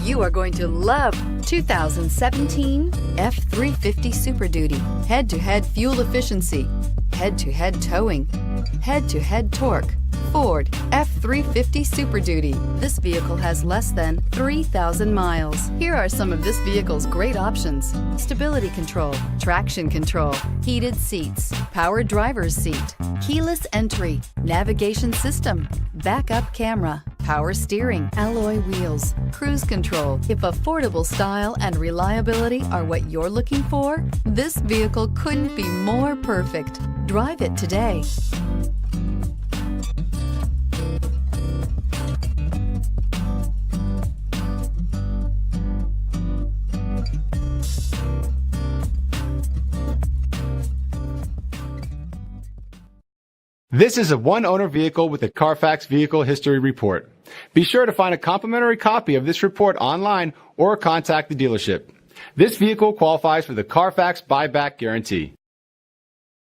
You are going to love 2017 F-350 Super Duty. Head-to-head fuel efficiency, head-to-head towing, head-to-head torque. Ford F-350 Super Duty. This vehicle has less than 3,000 miles. Here are some of this vehicle's great options: stability control, traction control, heated seats, power driver's seat, keyless entry, navigation system, backup camera, power steering, alloy wheels, cruise control. If affordable style and reliability are what you're looking for, this vehicle couldn't be more perfect. Drive it today. This is a one-owner vehicle with a CARFAX Vehicle History Report. Be sure to find a complimentary copy of this report online or contact the dealership. This vehicle qualifies for the CARFAX Buyback Guarantee.